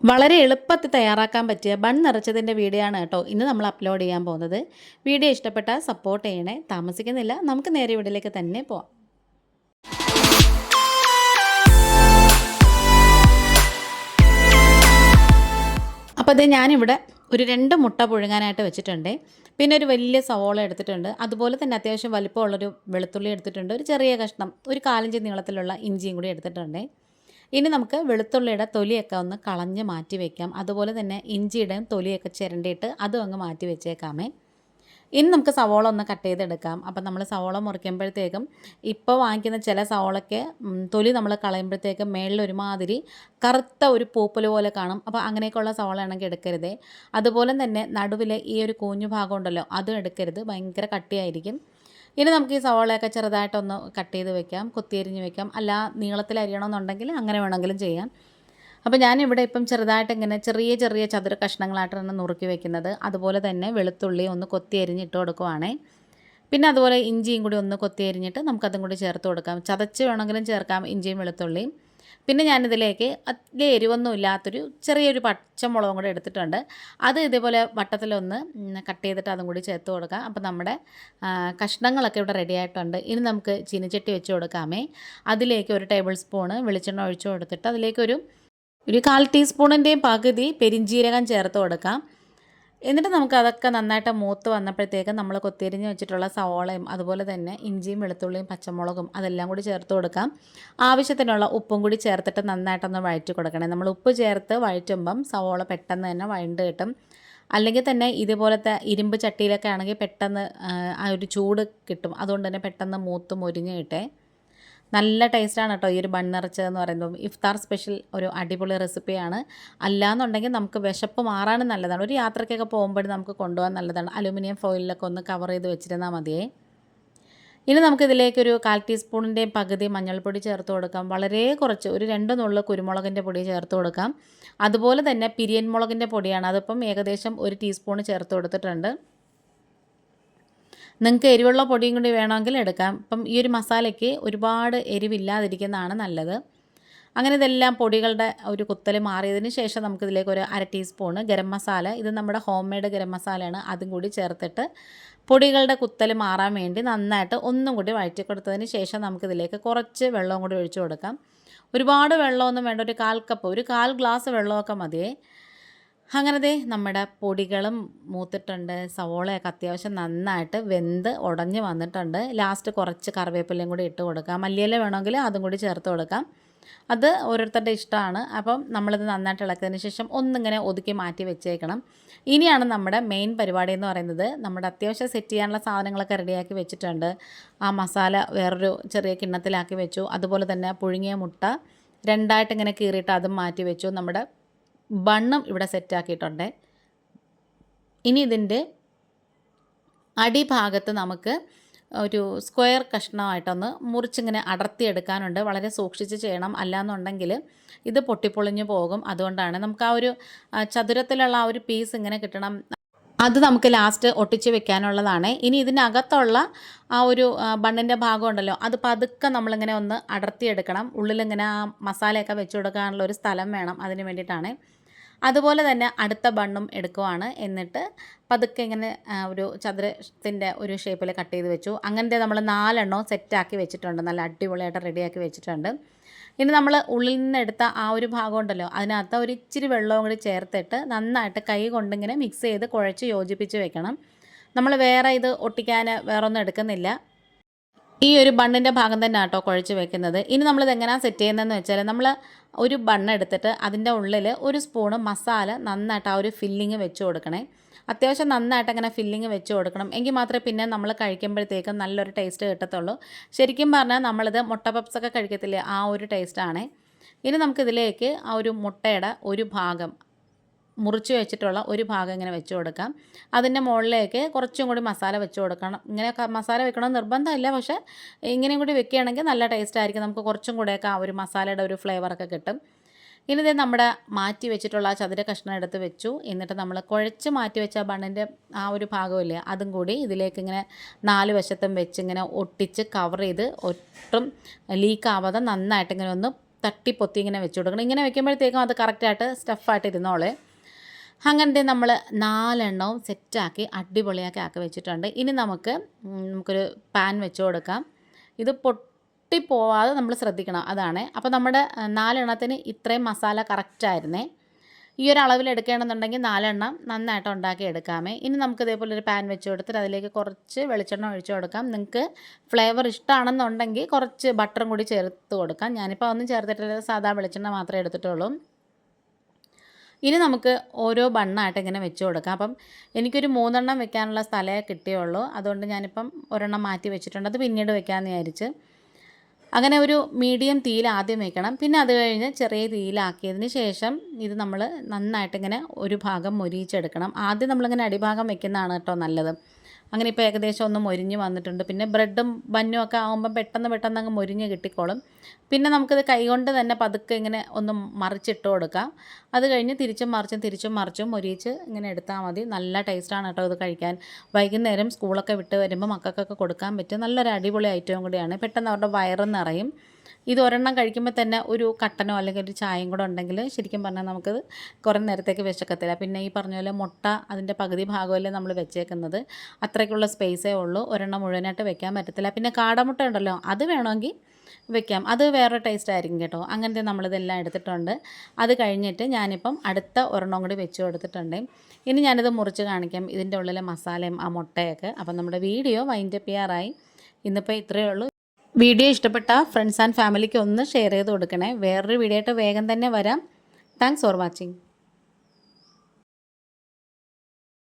വളരെ എളുപ്പത്തിൽ തയ്യാറാക്കാൻ പറ്റിയ ബൺ നിറച്ചതിൻ്റെ വീഡിയോ ആണ് കേട്ടോ ഇന്ന് നമ്മൾ അപ്ലോഡ് ചെയ്യാൻ പോകുന്നത്. വീഡിയോ ഇഷ്ടപ്പെട്ടാൽ സപ്പോർട്ട് ചെയ്യണേ. താമസിക്കുന്നില്ല, നമുക്ക് നേരെ വീഡിയോയിലേക്ക് തന്നെ പോവാം. അപ്പോൾ അത് ഞാനിവിടെ ഒരു 2 മുട്ട പുഴുങ്ങാനായിട്ട് വെച്ചിട്ടുണ്ട്. പിന്നെ ഒരു വലിയ സവോള എടുത്തിട്ടുണ്ട്. അതുപോലെ തന്നെ അത്യാവശ്യം വലിപ്പമുള്ളൊരു വെളുത്തുള്ളി എടുത്തിട്ടുണ്ട്. ഒരു ചെറിയ കഷ്ണം ഒരു 4 ഇഞ്ച് നീളത്തിലുള്ള ഇഞ്ചിയും കൂടി എടുത്തിട്ടുണ്ട്. ഇനി നമുക്ക് വെളുത്തുള്ളിയുടെ തൊലിയൊക്കെ ഒന്ന് കളഞ്ഞ് മാറ്റി വയ്ക്കാം. അതുപോലെ തന്നെ ഇഞ്ചിയുടെയും തൊലിയൊക്കെ ചിരണ്ടിയിട്ട് അതും അങ്ങ് മാറ്റി വെച്ചേക്കാമേ. ഇനി നമുക്ക് സവോള ഒന്ന് കട്ട് ചെയ്തെടുക്കാം. അപ്പം നമ്മൾ സവോള മുറിക്കുമ്പോഴത്തേക്കും ഇപ്പോൾ വാങ്ങിക്കുന്ന ചില സവോളയ്ക്ക് തൊലി നമ്മൾ കളയുമ്പോഴത്തേക്കും മേളിൽ ഒരുമാതിരി കറുത്ത ഒരു പൂപ്പൽ പോലെ കാണും. അപ്പോൾ അങ്ങനെയൊക്കെയുള്ള സവോള ആണെങ്കിൽ എടുക്കരുതേ. അതുപോലെ തന്നെ നടുവിലെ ഈ ഒരു കൂഞ്ഞു ഭാഗം ഉണ്ടല്ലോ, അതും എടുക്കരുത്, ഭയങ്കര കട്ടിയായിരിക്കും. ഇനി നമുക്ക് ഈ സവോളയൊക്കെ ചെറുതായിട്ടൊന്ന് കട്ട് ചെയ്ത് വെക്കാം, കൊത്തിയരിഞ്ഞ് വെക്കാം. അല്ല നീളത്തിൽ അരിയണമെന്നുണ്ടെങ്കിൽ അങ്ങനെ വേണമെങ്കിലും ചെയ്യാം. അപ്പോൾ ഞാനിവിടെ ഇപ്പം ചെറുതായിട്ട് ഇങ്ങനെ ചെറിയ ചെറിയ ചതുര കഷ്ണങ്ങളായിട്ടാണ് നുറുക്കി വെക്കുന്നത്. അതുപോലെ തന്നെ വെളുത്തുള്ളി ഒന്ന് കൊത്തി അരിഞ്ഞിട്ട് കൊടുക്കുവാണേ. പിന്നെ അതുപോലെ ഇഞ്ചിയും കൂടി ഒന്ന് കൊത്തി അരിഞ്ഞിട്ട് നമുക്കതും കൂടി ചേർത്ത് കൊടുക്കാം. ചതച്ച് വേണമെങ്കിലും ചേർക്കാം ഇഞ്ചിയും വെളുത്തുള്ളിയും. പിന്നെ ഞാനിതിലേക്ക് വലിയ എരിവൊന്നും ഇല്ലാത്തൊരു ചെറിയൊരു പച്ചമുളകും കൂടെ എടുത്തിട്ടുണ്ട്. അത് ഇതേപോലെ വട്ടത്തിലൊന്ന് കട്ട് ചെയ്തിട്ട് അതും കൂടി ചേർത്ത് കൊടുക്കാം. അപ്പോൾ നമ്മുടെ കഷ്ണങ്ങളൊക്കെ ഇവിടെ റെഡി ആയിട്ടുണ്ട്. ഇനി നമുക്ക് ചീനിച്ചട്ടി വെച്ച് കൊടുക്കാമേ. അതിലേക്ക് ഒരു ടേബിൾ സ്പൂണ് വെളിച്ചെണ്ണ ഒഴിച്ചു കൊടുത്തിട്ട് അതിലേക്കൊരു 1/4 ടീസ്പൂണിൻ്റെയും പകുതി പെരിഞ്ജീരകം ചേർത്ത് കൊടുക്കാം. എന്നിട്ട് നമുക്ക് അതൊക്കെ നന്നായിട്ട് മൂത്ത് വന്നപ്പോഴത്തേക്ക് നമ്മൾ കൊത്തിയരിഞ്ഞ് വെച്ചിട്ടുള്ള സവോളയും അതുപോലെ തന്നെ ഇഞ്ചിയും വെളുത്തുള്ളിയും പച്ചമുളകും അതെല്ലാം കൂടി ചേർത്ത് കൊടുക്കാം. ആവശ്യത്തിനുള്ള ഉപ്പും കൂടി ചേർത്തിട്ട് നന്നായിട്ടൊന്ന് വഴറ്റി കൊടുക്കണേ. നമ്മൾ ഉപ്പ് ചേർത്ത് വഴറ്റുമ്പം സവോള പെട്ടെന്ന് തന്നെ വഴണ്ട് കിട്ടും. അല്ലെങ്കിൽ തന്നെ ഇതുപോലത്തെ ഇരുമ്പ് ചട്ടിയിലൊക്കെ ആണെങ്കിൽ പെട്ടെന്ന് ആ ഒരു ചൂട് കിട്ടും. അതുകൊണ്ട് തന്നെ പെട്ടെന്ന് മൂത്ത് മൊരിഞ്ഞ് കിട്ടേ. നല്ല ടേസ്റ്റാണ് കേട്ടോ ഈ ഒരു ബൺ നിറച്ചതെന്ന് പറയുമ്പോൾ. ഇഫ്താർ സ്പെഷ്യൽ ഒരു അടിപൊളി റെസിപ്പിയാണ്. അല്ലാന്നുണ്ടെങ്കിൽ നമുക്ക് വിശപ്പ് മാറാനും നല്ലതാണ്. ഒരു യാത്രയ്ക്കൊക്കെ പോകുമ്പോഴും നമുക്ക് കൊണ്ടുപോകാൻ നല്ലതാണ്. അലുമിനിയം ഫോയിലൊക്കെ ഒന്ന് കവർ ചെയ്ത് വെച്ചിരുന്നാൽ മതിയേ. ഇനി നമുക്കിതിലേക്കൊരു 1/4 ടീസ്പൂണിൻ്റെയും പകുതി മഞ്ഞൾപ്പൊടി ചേർത്ത് കൊടുക്കാം. വളരെ കുറച്ച് ഒരു 2 നുള്ള് കുരുമുളകിൻ്റെ പൊടി ചേർത്ത് കൊടുക്കാം. അതുപോലെ തന്നെ പിരിയൻ മുളകിൻ്റെ പൊടിയാണ്, അതിപ്പം ഏകദേശം 1 ടീസ്പൂൺ ചേർത്ത് കൊടുത്തിട്ടുണ്ട്. നിങ്ങൾക്ക് എരിവുള്ള പൊടിയും കൂടി വേണമെങ്കിൽ എടുക്കാം. ഇപ്പം ഈ ഒരു മസാലയ്ക്ക് ഒരുപാട് എരിവില്ലാതിരിക്കുന്നതാണ് നല്ലത്. അങ്ങനെ ഇതെല്ലാം പൊടികളുടെ ഒരു കുത്തൽ മാറിയതിന് ശേഷം നമുക്കിതിലേക്ക് ഒരു 1/2 ടീസ്പൂണ് ഗരം മസാല, ഇത് നമ്മുടെ ഹോം മെയ്ഡ് ഗരം മസാലയാണ്, അതും കൂടി ചേർത്തിട്ട് പൊടികളുടെ കുത്തൽ മാറാൻ വേണ്ടി നന്നായിട്ട് ഒന്നും കൂടി വഴറ്റി കൊടുത്തതിന് ശേഷം നമുക്കിതിലേക്ക് കുറച്ച് വെള്ളവും കൂടി ഒഴിച്ചു കൊടുക്കാം. ഒരുപാട് വെള്ളമൊന്നും വേണ്ട, ഒരു 1/4 കപ്പ്, ഒരു 1/4 ഗ്ലാസ് വെള്ളമൊക്കെ മതിയേ. അങ്ങനെ നമ്മുടെ പൊടികളും മൂത്തിട്ടുണ്ട്. സവോളയൊക്കെ അത്യാവശ്യം നന്നായിട്ട് വെന്ത് ഉടഞ്ഞ് വന്നിട്ടുണ്ട്. ലാസ്റ്റ് കുറച്ച് കറിവേപ്പിലയും കൂടി ഇട്ട് കൊടുക്കാം. മല്ലിയില വേണമെങ്കിൽ അതും കൂടി ചേർത്ത് കൊടുക്കാം. അത് ഓരോരുത്തരുടെ ഇഷ്ടമാണ്. അപ്പം നമ്മളിത് നന്നായിട്ട് ഇളക്കിയതിന് ശേഷം ഒന്നിങ്ങനെ ഒതുക്കി മാറ്റി വെച്ചേക്കണം. ഇനിയാണ് നമ്മുടെ മെയിൻ പരിപാടി എന്ന് പറയുന്നത്. നമ്മുടെ അത്യാവശ്യം സെറ്റ് ചെയ്യാനുള്ള സാധനങ്ങളൊക്കെ റെഡിയാക്കി വെച്ചിട്ടുണ്ട്. ആ മസാല വേറൊരു ചെറിയ കിണ്ണത്തിലാക്കി വെച്ചു. അതുപോലെ തന്നെ പുഴുങ്ങിയ മുട്ട 2ആയിട്ട് ഇങ്ങനെ കീറിയിട്ട് അതും മാറ്റി വെച്ചു. നമ്മുടെ ബണ്ണും ഇവിടെ സെറ്റാക്കിയിട്ടുണ്ട്. ഇനി ഇതിൻ്റെ അടിഭാഗത്ത് നമുക്ക് ഒരു സ്ക്വയർ കഷ്ണമായിട്ടൊന്ന് മുറിച്ചിങ്ങനെ അടർത്തിയെടുക്കാനുണ്ട്. വളരെ സൂക്ഷിച്ച് ചെയ്യണം, അല്ലാന്നുണ്ടെങ്കിൽ ഇത് പൊട്ടിപ്പൊളിഞ്ഞു പോകും. അതുകൊണ്ടാണ് നമുക്ക് ആ ഒരു ചതുരത്തിലുള്ള ആ ഒരു പീസ് ഇങ്ങനെ കിട്ടണം. അത് നമുക്ക് ലാസ്റ്റ് ഒട്ടിച്ച് വെക്കാനുള്ളതാണ്. ഇനി ഇതിനകത്തുള്ള ആ ഒരു ബണ്ണിൻ്റെ ഭാഗം ഉണ്ടല്ലോ, അത് പതുക്കെ നമ്മളിങ്ങനെ ഒന്ന് അടർത്തിയെടുക്കണം. ഉള്ളിലിങ്ങനെ ആ മസാലയൊക്കെ വെച്ച് കൊടുക്കാനുള്ള ഒരു സ്ഥലം വേണം, അതിന് വേണ്ടിയിട്ടാണ്. അതുപോലെ തന്നെ അടുത്ത ബണ്ണും എടുക്കുവാണ്. എന്നിട്ട് പതുക്കെ ഇങ്ങനെ ഒരു ചതുരത്തിൻ്റെ ഒരു ഷേപ്പിൽ കട്ട് ചെയ്ത് വെച്ചു. അങ്ങനത്തെ നമ്മൾ 4 എണ്ണവും സെറ്റാക്കി വെച്ചിട്ടുണ്ട്, നല്ല അടിപൊളിയായിട്ട് റെഡിയാക്കി വെച്ചിട്ടുണ്ട്. ഇനി നമ്മൾ ഉള്ളിൽ നിന്ന് എടുത്ത ആ ഒരു ഭാഗം ഉണ്ടല്ലോ, അതിനകത്ത് ഒരു ഇച്ചിരി വെള്ളവും കൂടി ചേർത്തിട്ട് നന്നായിട്ട് കൈ കൊണ്ടിങ്ങനെ മിക്സ് ചെയ്ത് കുഴച്ച് യോജിപ്പിച്ച് വെക്കണം. നമ്മൾ വേറെ ഇത് ഒട്ടിക്കാൻ വേറൊന്നും എടുക്കുന്നില്ല. ഈ ഒരു ബണ്ണിൻ്റെ ഭാഗം തന്നെ കേട്ടോ കുഴച്ച് വെക്കുന്നത്. ഇനി നമ്മളിത് എങ്ങനെയാണ് സെറ്റ് ചെയ്യുന്നതെന്ന് വെച്ചാൽ, നമ്മൾ ഒരു ബണ്ണ് എടുത്തിട്ട് അതിൻ്റെ ഉള്ളിൽ ഒരു സ്പൂണ് മസാല നന്നായിട്ട് ആ ഒരു ഫില്ലിങ് വെച്ച് കൊടുക്കണേ. അത്യാവശ്യം നന്നായിട്ട് അങ്ങനെ ഫില്ലിങ് വെച്ച് കൊടുക്കണം. എങ്കിൽ മാത്രമേ പിന്നെ നമ്മൾ കഴിക്കുമ്പോഴത്തേക്കും നല്ലൊരു ടേസ്റ്റ് കിട്ടത്തുള്ളൂ. ശരിക്കും പറഞ്ഞാൽ നമ്മളിത് മുട്ട പപ്സൊക്കെ കഴിക്കത്തില്ലേ, ആ ഒരു ടേസ്റ്റാണ്. ഇനി നമുക്കിതിലേക്ക് ആ ഒരു മുട്ടയുടെ ഒരു ഭാഗം മുറിച്ച് വെച്ചിട്ടുള്ള ഒരു ഭാഗം ഇങ്ങനെ വെച്ച് കൊടുക്കാം. അതിൻ്റെ മുകളിലേക്ക് കുറച്ചും കൂടി മസാല വെച്ച് കൊടുക്കണം. ഇങ്ങനെ മസാല വെക്കണമെന്ന് നിർബന്ധമില്ല, പക്ഷേ ഇങ്ങനെയും കൂടി വെക്കുകയാണെങ്കിൽ നല്ല ടേസ്റ്റ് ആയിരിക്കും. നമുക്ക് കുറച്ചും കൂടെയൊക്കെ ആ ഒരു മസാലയുടെ ഒരു ഫ്ലേവറൊക്കെ കിട്ടും. ഇനി ഇത് നമ്മുടെ മാറ്റി വെച്ചിട്ടുള്ള ആ ചതുര കഷ്ണം എടുത്ത് വെച്ചു. എന്നിട്ട് നമ്മൾ കുഴച്ച് മാറ്റി വെച്ച ബണ്ണിൻ്റെ ആ ഒരു ഭാഗമില്ലേ, അതും കൂടി ഇതിലേക്ക് ഇങ്ങനെ 4 വശത്തും വെച്ച് ഇങ്ങനെ ഒട്ടിച്ച് കവർ ചെയ്ത് ഒട്ടും ലീക്കാവാതെ നന്നായിട്ട് ഇങ്ങനെ ഒന്ന് തട്ടിപ്പൊത്തി ഇങ്ങനെ വെച്ച് കൊടുക്കണം. ഇങ്ങനെ വെക്കുമ്പോഴത്തേക്കും അത് കറക്റ്റായിട്ട് സ്റ്റഫായിട്ട് ഇരുന്നോളെ. അങ്ങനത്തെ നമ്മൾ 4 എണ്ണവും സെറ്റാക്കി അടിപൊളിയാക്കി ആക്കി വെച്ചിട്ടുണ്ട്. ഇനി നമുക്കൊരു പാൻ വെച്ച് കൊടുക്കാം. ഇത് പൊട്ടിപ്പോവാതെ നമ്മൾ ശ്രദ്ധിക്കണം, അതാണ്. അപ്പോൾ നമ്മുടെ 4 എണ്ണത്തിന് ഇത്രയും മസാല കറക്റ്റായിരുന്നേ. ഈ ഒരു അളവിൽ എടുക്കുകയാണെന്നുണ്ടെങ്കിൽ 4 എണ്ണം നന്നായിട്ട് ഉണ്ടാക്കി എടുക്കാമേ. ഇനി നമുക്ക് ഇതേപോലെ ഒരു പാൻ വെച്ച് കൊടുത്തിട്ട് അതിലേക്ക് കുറച്ച് വെളിച്ചെണ്ണ ഒഴിച്ച് കൊടുക്കാം. നിങ്ങൾക്ക് ഫ്ലേവർ ഇഷ്ടമാണെന്നുണ്ടെങ്കിൽ കുറച്ച് ബട്ടറും കൂടി ചേർത്ത് കൊടുക്കാം. ഞാനിപ്പോൾ ഒന്നും ചേർത്തിട്ടില്ല, സാധാ വെളിച്ചെണ്ണ മാത്രമേ എടുത്തിട്ടുള്ളൂ. ഇനി നമുക്ക് ഓരോ ബണ്ണായിട്ട് ഇങ്ങനെ വെച്ച് കൊടുക്കാം. അപ്പം എനിക്കൊരു 3 എണ്ണം വെക്കാനുള്ള സ്ഥലമേ കിട്ടിയുള്ളൂ. അതുകൊണ്ട് ഞാനിപ്പം ഒരെണ്ണം മാറ്റി വെച്ചിട്ടുണ്ട്. അത് പിന്നീട് വെക്കാമെന്ന് വിചാരിച്ച്. അങ്ങനെ ഒരു മീഡിയം തീയിൽ ആദ്യം വെക്കണം. പിന്നെ അത് കഴിഞ്ഞ് ചെറിയ തീയിലാക്കിയതിന് ശേഷം ഇത് നമ്മൾ നന്നായിട്ടിങ്ങനെ ഒരു ഭാഗം മൊരിയിച്ചെടുക്കണം. ആദ്യം നമ്മളിങ്ങനെ അടിഭാഗം വെക്കുന്നതാണ് കേട്ടോ നല്ലത്. അങ്ങനെ ഇപ്പോൾ ഏകദേശം ഒന്ന് മൊരിഞ്ഞ് വന്നിട്ടുണ്ട്. പിന്നെ ബ്രെഡും ബന്നും ഒക്കെ ആകുമ്പം പെട്ടെന്ന് അങ്ങ് മൊരിഞ്ഞ് കിട്ടിക്കോളും. പിന്നെ നമുക്കിത് കൈകൊണ്ട് തന്നെ പതുക്കെ ഇങ്ങനെ ഒന്ന് മറിച്ചിട്ട് കൊടുക്കാം. അത് കഴിഞ്ഞ് തിരിച്ചും മറിച്ചും മൊരിയിച്ച് ഇങ്ങനെ എടുത്താൽ മതി. നല്ല ടേസ്റ്റാണ് കേട്ടോ ഇത് കഴിക്കാൻ. വൈകുന്നേരം സ്കൂളൊക്കെ വിട്ട് വരുമ്പോൾ മക്കൾക്കൊക്കെ കൊടുക്കാൻ പറ്റും നല്ലൊരു അടിപൊളി ഐറ്റവും കൂടിയാണ്. പെട്ടെന്ന് അവരുടെ വയറും നിറയും. ഇത് ഒരെണ്ണം കഴിക്കുമ്പോൾ തന്നെ ഒരു കട്ടനോ അല്ലെങ്കിൽ ഒരു ചായയും കൂടെ ഉണ്ടെങ്കിൽ ശരിക്കും പറഞ്ഞാൽ നമുക്കത് കുറേ നേരത്തേക്ക് വിശക്കത്തില്ല. പിന്നെ ഈ പറഞ്ഞ പോലെ മുട്ട അതിൻ്റെ പകുതി ഭാഗമല്ലേ നമ്മൾ വെച്ചേക്കുന്നത്, അത്രയ്ക്കുള്ള സ്പേസേ ഉള്ളൂ. ഒരെണ്ണം മുഴുവനായിട്ട് വെക്കാൻ പറ്റത്തില്ല. പിന്നെ കാടമുട്ട ഉണ്ടല്ലോ, അത് വേണമെങ്കിൽ വെക്കാം, അത് വേറെ ടേസ്റ്റ് ആയിരിക്കും കേട്ടോ. അങ്ങനത്തെ നമ്മളിതെല്ലാം എടുത്തിട്ടുണ്ട്. അത് കഴിഞ്ഞിട്ട് ഞാനിപ്പം അടുത്ത ഒരെണ്ണം കൂടി വെച്ച് കൊടുത്തിട്ടുണ്ട്. ഇനി ഞാനിത് മുറിച്ച് കാണിക്കാം, ഇതിൻ്റെ ഉള്ളിലെ മസാലയും ആ മുട്ടയൊക്കെ. അപ്പം നമ്മുടെ വീഡിയോ വൈൻഡപ്പ് ചെയ്യാറായി. ഇന്നിപ്പോൾ ഇത്രയേ ഉള്ളൂ. വീഡിയോ ഇഷ്ടപ്പെട്ട ഫ്രണ്ട്സ് ആൻഡ് ഫാമിലിക്ക് ഒന്ന് ഷെയർ ചെയ്ത് കൊടുക്കണേ. വേറൊരു വീഡിയോ ആയിട്ട് വേഗം തന്നെ വരാം. Thanks for watching.